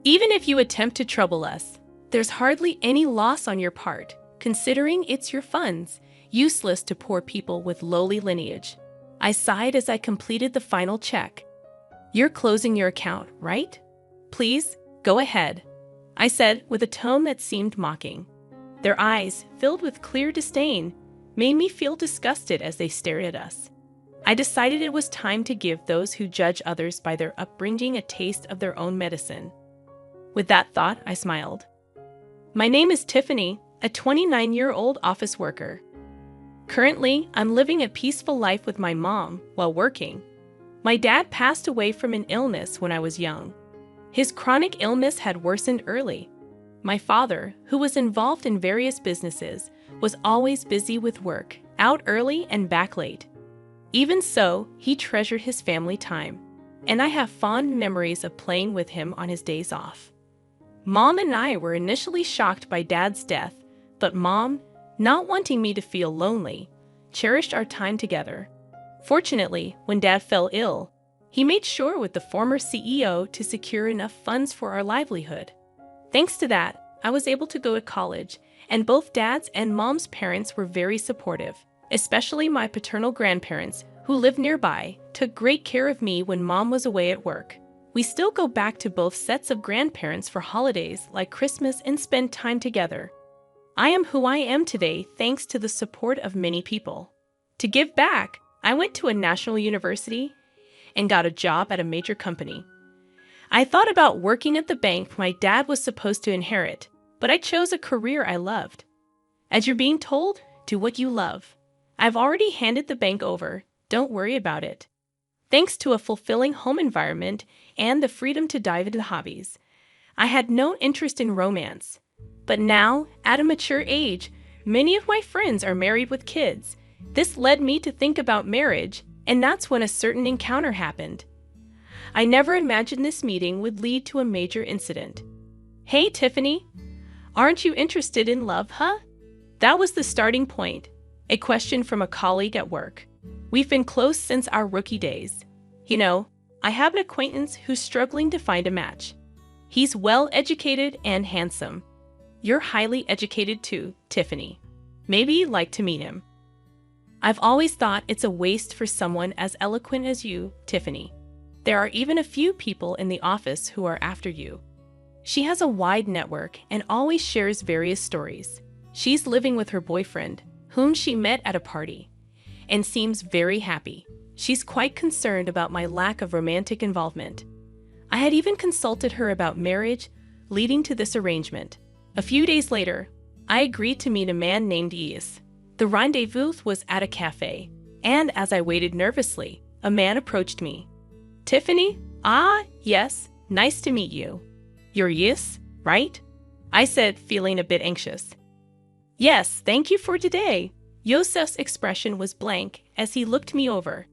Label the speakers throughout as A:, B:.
A: Even if you attempt to trouble us, there's hardly any loss on your part, considering it's your funds, useless to poor people with lowly lineage. I sighed as I completed the final check. You're closing your account, right? Please, go ahead, I said with a tone that seemed mocking. Their eyes, filled with clear disdain, made me feel disgusted as they stared at us. I decided it was time to give those who judge others by their upbringing a taste of their own medicine. With that thought, I smiled. My name is Tiffany, a 29-year-old office worker. Currently, I'm living a peaceful life with my mom while working. My dad passed away from an illness when I was young. His chronic illness had worsened early. My father, who was involved in various businesses, was always busy with work, out early and back late. Even so, he treasured his family time, and I have fond memories of playing with him on his days off. Mom and I were initially shocked by Dad's death, but Mom, not wanting me to feel lonely, cherished our time together. Fortunately, when Dad fell ill, he made sure with the former CEO to secure enough funds for our livelihood. Thanks to that, I was able to go to college, and both Dad's and Mom's parents were very supportive, especially my paternal grandparents, who lived nearby, took great care of me when Mom was away at work. We still go back to both sets of grandparents for holidays like Christmas and spend time together. I am who I am today thanks to the support of many people. To give back, I went to a national university and got a job at a major company. I thought about working at the bank my dad was supposed to inherit, but I chose a career I loved. As you're being told, do what you love. I've already handed the bank over, don't worry about it. Thanks to a fulfilling home environment and the freedom to dive into hobbies, I had no interest in romance. But now, at a mature age, many of my friends are married with kids. This led me to think about marriage, and that's when a certain encounter happened. I never imagined this meeting would lead to a major incident. Hey, Tiffany, aren't you interested in love, huh? That was the starting point, a question from a colleague at work. We've been close since our rookie days. You know, I have an acquaintance who's struggling to find a match. He's well-educated and handsome. You're highly educated too, Tiffany. Maybe you'd like to meet him. I've always thought it's a waste for someone as eloquent as you, Tiffany. There are even a few people in the office who are after you. She has a wide network and always shares various stories. She's living with her boyfriend, whom she met at a party, and seems very happy. She's quite concerned about my lack of romantic involvement. I had even consulted her about marriage, leading to this arrangement. A few days later, I agreed to meet a man named Yosef. The rendezvous was at a cafe, and as I waited nervously, a man approached me. Tiffany? Ah, yes, nice to meet you. You're Yosef, right? I said, feeling a bit anxious. Yes, thank you for today. Yosef's expression was blank as he looked me over.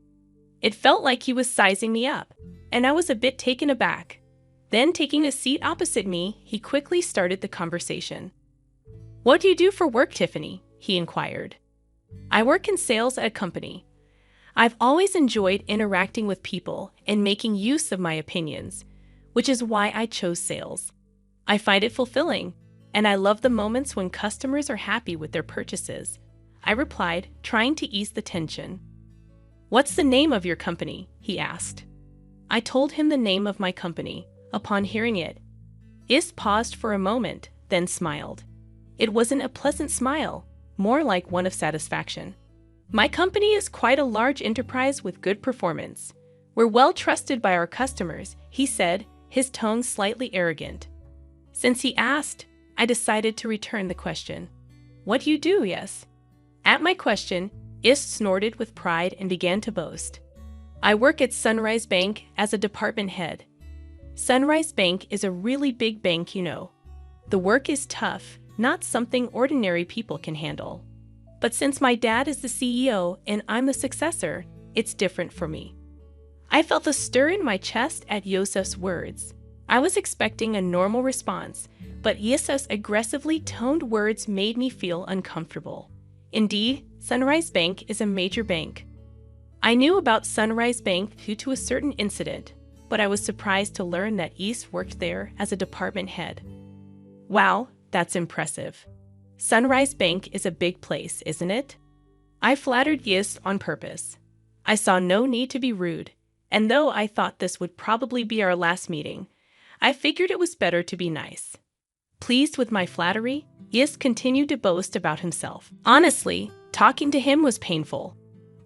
A: It felt like he was sizing me up, and I was a bit taken aback. Then, taking a seat opposite me, he quickly started the conversation. What do you do for work, Tiffany? He inquired. I work in sales at a company. I've always enjoyed interacting with people and making use of my opinions, which is why I chose sales. I find it fulfilling, and I love the moments when customers are happy with their purchases. I replied, trying to ease the tension. What's the name of your company? He asked. I told him the name of my company. Upon hearing it, Is paused for a moment, then smiled. It wasn't a pleasant smile, more like one of satisfaction. My company is quite a large enterprise with good performance. We're well trusted by our customers, he said, his tone slightly arrogant. Since he asked, I decided to return the question. What do you do, yes? At my question, Is snorted with pride and began to boast. I work at Sunrise Bank as a department head. Sunrise Bank is a really big bank, you know. The work is tough, not something ordinary people can handle. But since my dad is the CEO and I'm the successor, it's different for me. I felt a stir in my chest at Yosef's words. I was expecting a normal response, but Yosef's aggressively toned words made me feel uncomfortable. Indeed, Sunrise Bank is a major bank. I knew about Sunrise Bank due to a certain incident. but I was surprised to learn that Yosef worked there as a department head. Wow, that's impressive. Sunrise Bank is a big place, isn't it? I flattered Yosef on purpose. I saw no need to be rude, and though I thought this would probably be our last meeting, I figured it was better to be nice. Pleased with my flattery, Yosef continued to boast about himself. Honestly, talking to him was painful.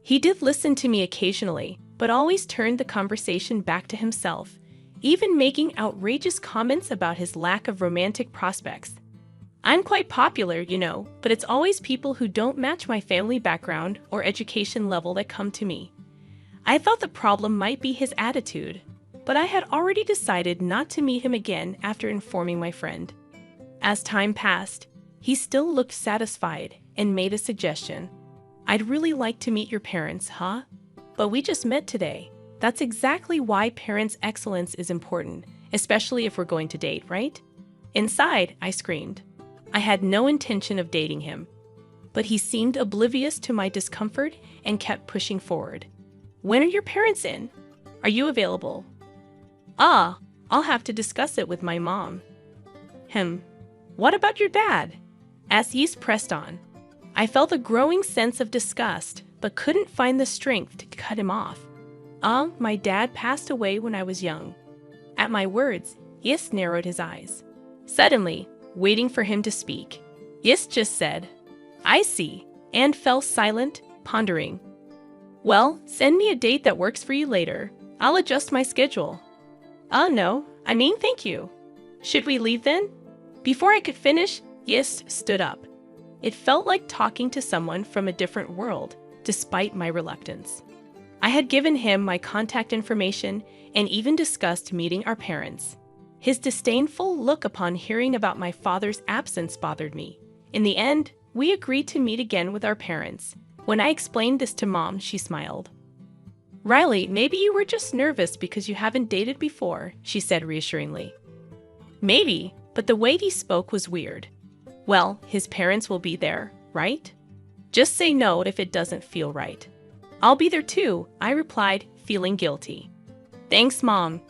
A: He did listen to me occasionally, but always turned the conversation back to himself, even making outrageous comments about his lack of romantic prospects. I'm quite popular, but it's always people who don't match my family background or education level that come to me. I thought the problem might be his attitude, but I had already decided not to meet him again after informing my friend. As time passed, he still looked satisfied and made a suggestion. I'd really like to meet your parents, huh? But we just met today. That's exactly why parents' excellence is important, especially if we're going to date, right? Inside, I screamed. I had no intention of dating him, but he seemed oblivious to my discomfort and kept pushing forward. When are your parents in? Are you available? I'll have to discuss it with my mom. What about your dad? As Yosef pressed on, I felt a growing sense of disgust, but couldn't find the strength to cut him off. My dad passed away when I was young. At my words, Yosef narrowed his eyes. Suddenly, waiting for him to speak, Yosef just said, I see, and fell silent, pondering. Well, send me a date that works for you later. I'll adjust my schedule. No, thank you. Should we leave then? Before I could finish, Yosef stood up. It felt like talking to someone from a different world, despite my reluctance. I had given him my contact information and even discussed meeting our parents. His disdainful look upon hearing about my father's absence bothered me. In the end, we agreed to meet again with our parents. When I explained this to Mom, she smiled. Riley, maybe you were just nervous because you haven't dated before, she said reassuringly. Maybe, but the way he spoke was weird. Well, his parents will be there, right? Just say no if it doesn't feel right. I'll be there too, I replied, feeling guilty. Thanks, Mom.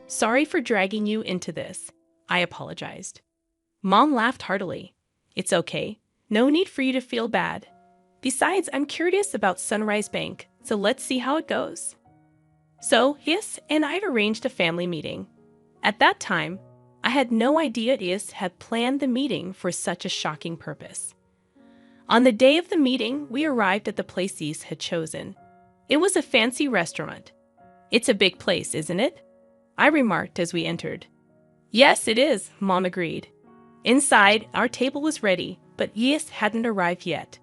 A: Sorry for dragging you into this, I apologized. Mom laughed heartily. It's okay. No need for you to feel bad. Besides, I'm curious about Sunrise Bank, so let's see how it goes. So, Yosef and I arranged a family meeting. At that time, I had no idea Yosef had planned the meeting for such a shocking purpose. On the day of the meeting, we arrived at the place Yosef had chosen. It was a fancy restaurant. It's a big place, isn't it? I remarked as we entered. Yes, it is, Mom agreed. Inside, our table was ready, but Yosef hadn't arrived yet.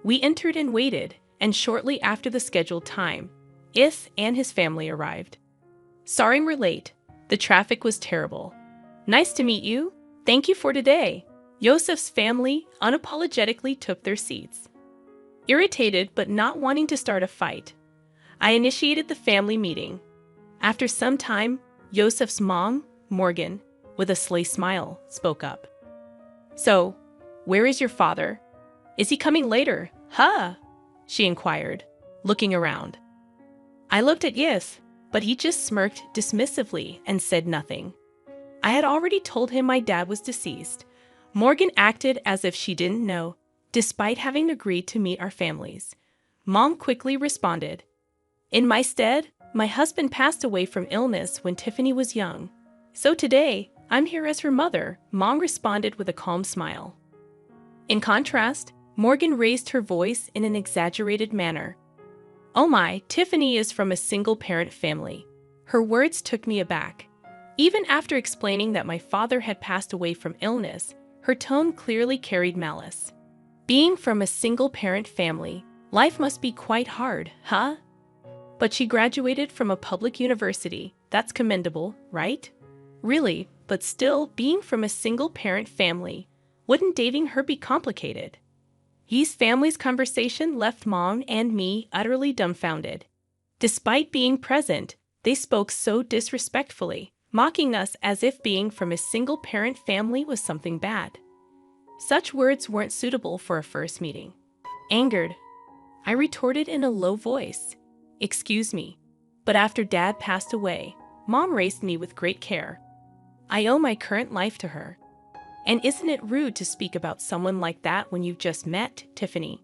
A: We entered and waited, and shortly after the scheduled time, Yosef and his family arrived. Sorry we're late. The traffic was terrible. Nice to meet you. Thank you for today. Yosef's family unapologetically took their seats. Irritated but not wanting to start a fight, I initiated the family meeting. After some time, Yosef's mom, Morgan, with a sly smile, spoke up. So, where is your father? Is he coming later? Huh? She inquired, looking around. I looked at Yosef, but he just smirked dismissively and said nothing. I had already told him my dad was deceased. Morgan acted as if she didn't know, despite having agreed to meet our families. Mom quickly responded. In my stead, my husband passed away from illness when Tiffany was young. So today, I'm here as her mother, Mom responded with a calm smile. In contrast, Morgan raised her voice in an exaggerated manner. Oh my, Tiffany is from a single-parent family. Her words took me aback. Even after explaining that my father had passed away from illness, her tone clearly carried malice. Being from a single-parent family, life must be quite hard, huh? But she graduated from a public university. That's commendable, right? Really, but still, being from a single-parent family, wouldn't dating her be complicated? Ye's family's conversation left Mom and me utterly dumbfounded. Despite being present, they spoke so disrespectfully, mocking us as if being from a single-parent family was something bad. Such words weren't suitable for a first meeting. Angered, I retorted in a low voice, Excuse me, but after Dad passed away, Mom raised me with great care. I owe my current life to her. And isn't it rude to speak about someone like that when you've just met, Tiffany?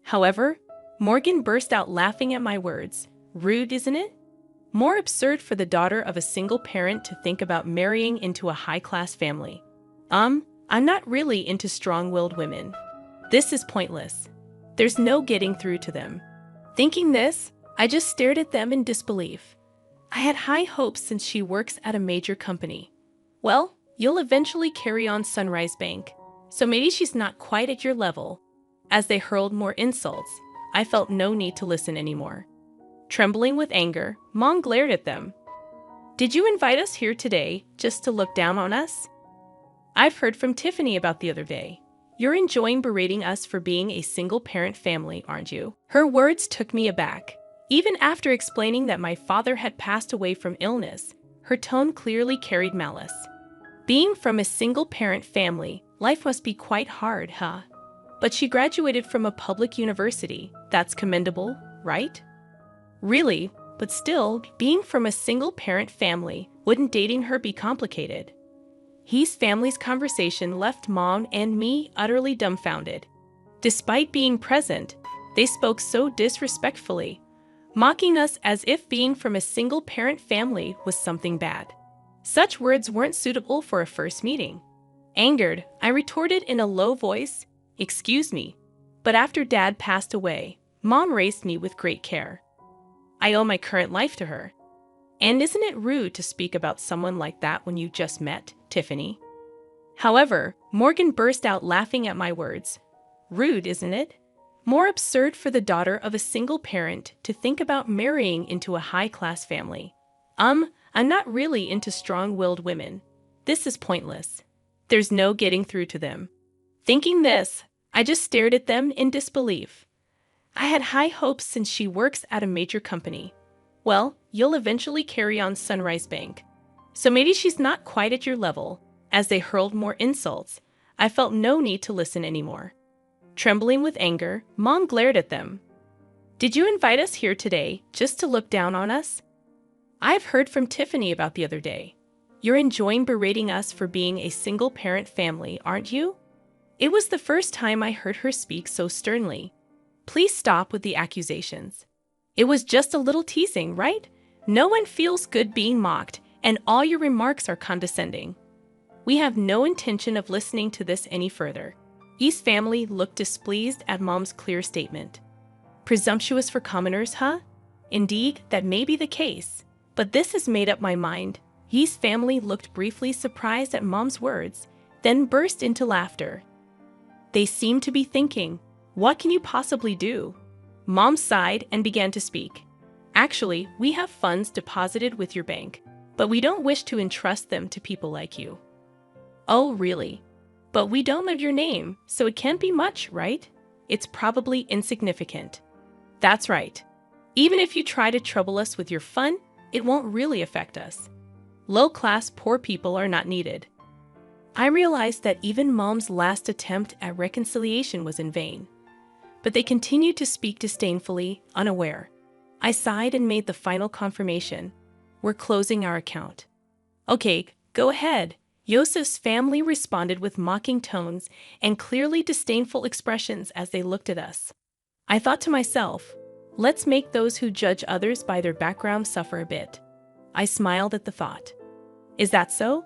A: However, Morgan burst out laughing at my words. Rude, isn't it? More absurd for the daughter of a single parent to think about marrying into a high-class family. I'm not really into strong-willed women. This is pointless. There's no getting through to them. Thinking this, I just stared at them in disbelief. I had high hopes since she works at a major company. Well, you'll eventually carry on Sunrise Bank, so maybe she's not quite at your level. As they hurled more insults, I felt no need to listen anymore. Trembling with anger, Mong glared at them. Did you invite us here today just to look down on us? I've heard from Tiffany about the other day. You're enjoying berating us for being a single-parent family, aren't you? Her words took me aback. Even after explaining that my father had passed away from illness, her tone clearly carried malice. Being from a single-parent family, life must be quite hard, huh? But she graduated from a public university. That's commendable, right? Really, but still, being from a single-parent family, wouldn't dating her be complicated? His family's conversation left Mom and me utterly dumbfounded. Despite being present, they spoke so disrespectfully, mocking us as if being from a single-parent family was something bad. Such words weren't suitable for a first meeting. Angered, I retorted in a low voice, "Excuse me, but after Dad passed away, Mom raised me with great care. I owe my current life to her. And isn't it rude to speak about someone like that when you just met, Tiffany?" However, Morgan burst out laughing at my words. Rude, isn't it? More absurd for the daughter of a single parent to think about marrying into a high-class family. I'm not really into strong-willed women. This is pointless. There's no getting through to them. Thinking this, I just stared at them in disbelief. I had high hopes since she works at a major company. Well, you'll eventually carry on Sunrise Bank, so maybe she's not quite at your level. As they hurled more insults, I felt no need to listen anymore. Trembling with anger, Mom glared at them. Did you invite us here today just to look down on us? I've heard from Tiffany about the other day. You're enjoying berating us for being a single-parent family, aren't you? It was the first time I heard her speak so sternly. Please stop with the accusations. It was just a little teasing, right? No one feels good being mocked, and all your remarks are condescending. We have no intention of listening to this any further. E's family looked displeased at Mom's clear statement. Presumptuous for commoners, huh? Indeed, that may be the case. But this has made up my mind. Ye's family looked briefly surprised at Mom's words, then burst into laughter. They seemed to be thinking, what can you possibly do? Mom sighed and began to speak. Actually, we have funds deposited with your bank, but we don't wish to entrust them to people like you. Oh, really? But we don't know your name, so it can't be much, right? It's probably insignificant. That's right. Even if you try to trouble us with your fun, it won't really affect us. Low-class poor people are not needed. I realized that even Mom's last attempt at reconciliation was in vain. But they continued to speak disdainfully, unaware. I sighed and made the final confirmation. We're closing our account. Okay, go ahead. Yosef's family responded with mocking tones and clearly disdainful expressions as they looked at us. I thought to myself, let's make those who judge others by their background suffer a bit. I smiled at the thought. Is that so?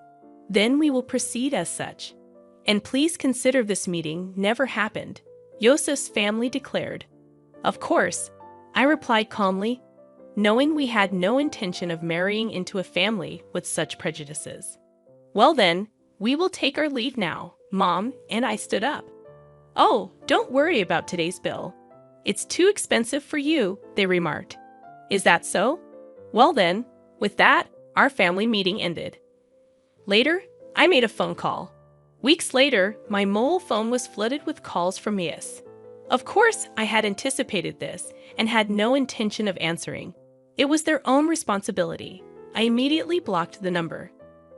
A: Then we will proceed as such. And please consider this meeting never happened, Yosef's family declared. Of course, I replied calmly, knowing we had no intention of marrying into a family with such prejudices. Well then, we will take our leave now, Mom, and I stood up. Oh, don't worry about today's bill. It's too expensive for you, they remarked. Is that so? Well then, with that, our family meeting ended. Later, I made a phone call. Weeks later, my mobile phone was flooded with calls from Yos. Of course, I had anticipated this and had no intention of answering. It was their own responsibility. I immediately blocked the number.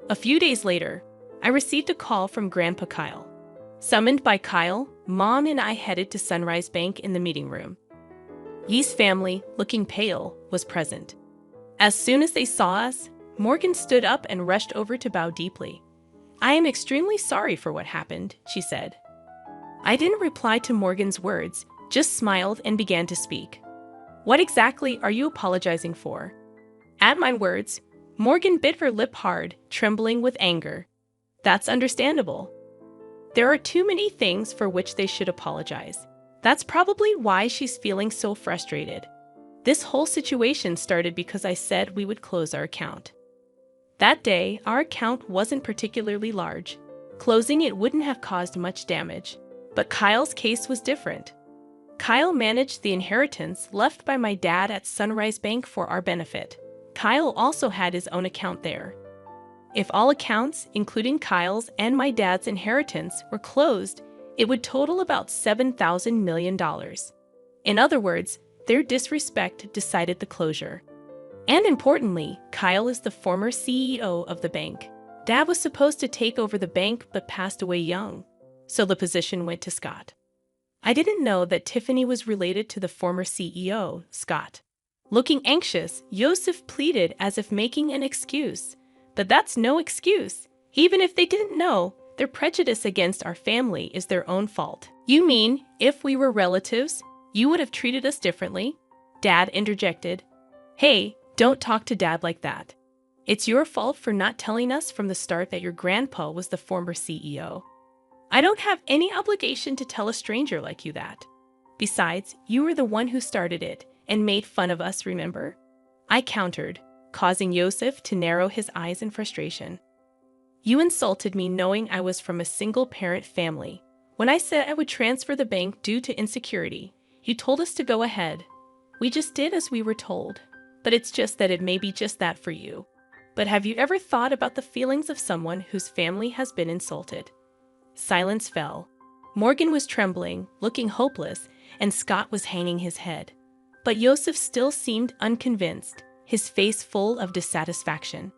A: A few days later, I received a call from Grandpa Kyle. Summoned by Kyle, Mom and I headed to Sunrise Bank in the meeting room. Ye's family, looking pale, was present. As soon as they saw us, Morgan stood up and rushed over to bow deeply. "I am extremely sorry for what happened," she said. I didn't reply to Morgan's words, just smiled and began to speak. "What exactly are you apologizing for?" At my words, Morgan bit her lip hard, trembling with anger. "That's understandable. There are too many things for which they should apologize. That's probably why she's feeling so frustrated. This whole situation started because I said we would close our account. That day, our account wasn't particularly large. Closing it wouldn't have caused much damage. But Kyle's case was different. Kyle managed the inheritance left by my dad at Sunrise Bank for our benefit. Kyle also had his own account there. If all accounts, including Kyle's and my dad's inheritance, were closed, it would total about $7,000 million. In other words, their disrespect decided the closure. And importantly, Kyle is the former CEO of the bank. Dad was supposed to take over the bank but passed away young, so the position went to Scott. I didn't know that Tiffany was related to the former CEO, Scott. Looking anxious, Yosef pleaded as if making an excuse. But that's no excuse. Even if they didn't know, their prejudice against our family is their own fault. "You mean, if we were relatives, you would have treated us differently?" Dad interjected. "Hey, don't talk to Dad like that. It's your fault for not telling us from the start that your grandpa was the former CEO. I don't have any obligation to tell a stranger like you that. Besides, you were the one who started it and made fun of us, remember?" I countered, causing Yosef to narrow his eyes in frustration. "You insulted me knowing I was from a single-parent family. When I said I would transfer the bank due to insecurity, you told us to go ahead. We just did as we were told. But it's just that it may be just that for you. But have you ever thought about the feelings of someone whose family has been insulted?" Silence fell. Morgan was trembling, looking hopeless, and Scott was hanging his head. But Yosef still seemed unconvinced, his face full of dissatisfaction.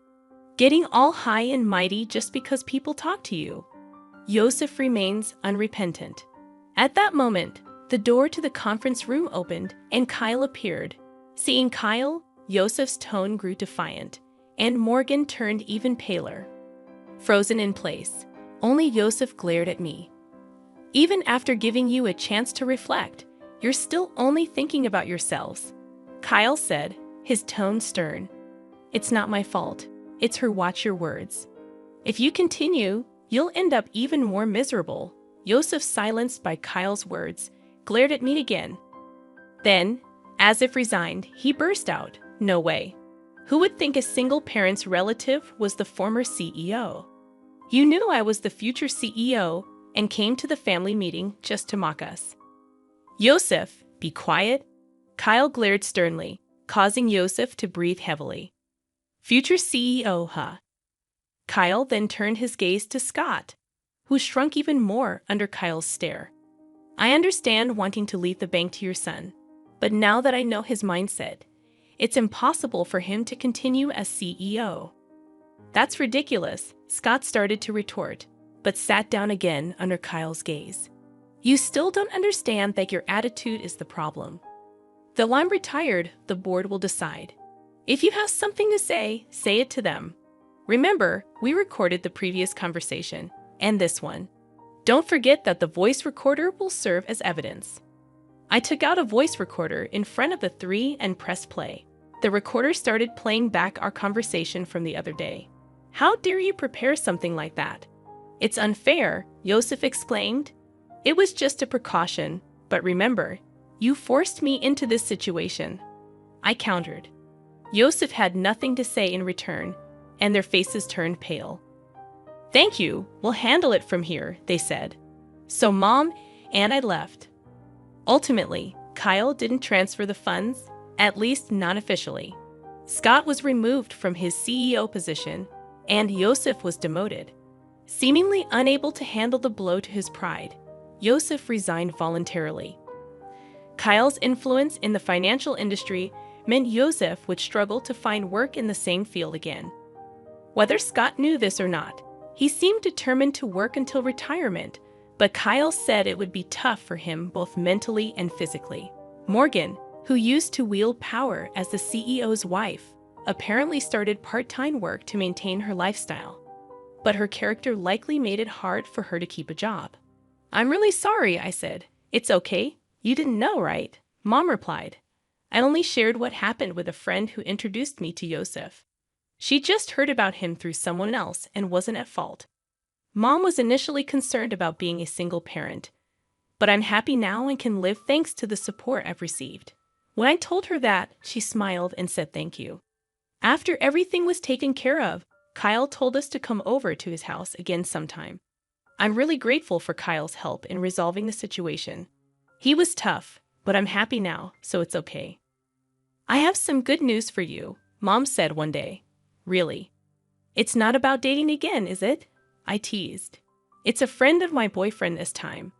A: "Getting all high and mighty just because people talk to you." Yosef remains unrepentant. At that moment, the door to the conference room opened and Kyle appeared. Seeing Kyle, Yosef's tone grew defiant, and Morgan turned even paler. Frozen in place, only Yosef glared at me. "Even after giving you a chance to reflect, you're still only thinking about yourselves," Kyle said, his tone stern. "It's not my fault. It's her. Watch your words. If you continue, you'll end up even more miserable." Yosef, silenced by Kyle's words, glared at me again. Then, as if resigned, he burst out, "No way. Who would think a single parent's relative was the former CEO? You knew I was the future CEO and came to the family meeting just to mock us." "Yosef, be quiet." Kyle glared sternly, causing Yosef to breathe heavily. "Future CEO, huh?" Kyle then turned his gaze to Scott, who shrunk even more under Kyle's stare. "I understand wanting to leave the bank to your son, but now that I know his mindset, it's impossible for him to continue as CEO." "That's ridiculous," Scott started to retort, but sat down again under Kyle's gaze. "You still don't understand that your attitude is the problem. Though I'm retired, the board will decide. If you have something to say it to them. Remember, we recorded the previous conversation, and this one. Don't forget that the voice recorder will serve as evidence." I took out a voice recorder in front of the three and pressed play. The recorder started playing back our conversation from the other day. "How dare you prepare something like that? It's unfair," Yosef exclaimed. "It was just a precaution, but remember, you forced me into this situation." I countered. Yosef had nothing to say in return, and their faces turned pale. "Thank you, we'll handle it from here," they said. So Mom and I left. Ultimately, Kyle didn't transfer the funds, at least not officially. Scott was removed from his CEO position, and Yosef was demoted. Seemingly unable to handle the blow to his pride, Yosef resigned voluntarily. Kyle's influence in the financial industry meant Yosef would struggle to find work in the same field again. Whether Scott knew this or not, he seemed determined to work until retirement, but Kyle said it would be tough for him both mentally and physically. Morgan, who used to wield power as the CEO's wife, apparently started part-time work to maintain her lifestyle. But her character likely made it hard for her to keep a job. "I'm really sorry," I said. "It's okay. You didn't know, right?" Mom replied. "I only shared what happened with a friend who introduced me to Yosef. She just heard about him through someone else and wasn't at fault." Mom was initially concerned about being a single parent, but I'm happy now and can live thanks to the support I've received. When I told her that, she smiled and said thank you. After everything was taken care of, Kyle told us to come over to his house again sometime. I'm really grateful for Kyle's help in resolving the situation. He was tough, but I'm happy now, so it's okay. "I have some good news for you," Mom said one day. "Really? It's not about dating again, is it?" I teased. "It's a friend of my boyfriend this time.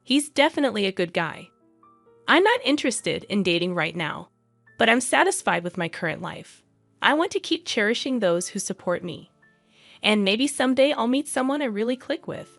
A: He's definitely a good guy. I'm not interested in dating right now, but I'm satisfied with my current life. I want to keep cherishing those who support me. And maybe someday I'll meet someone I really click with."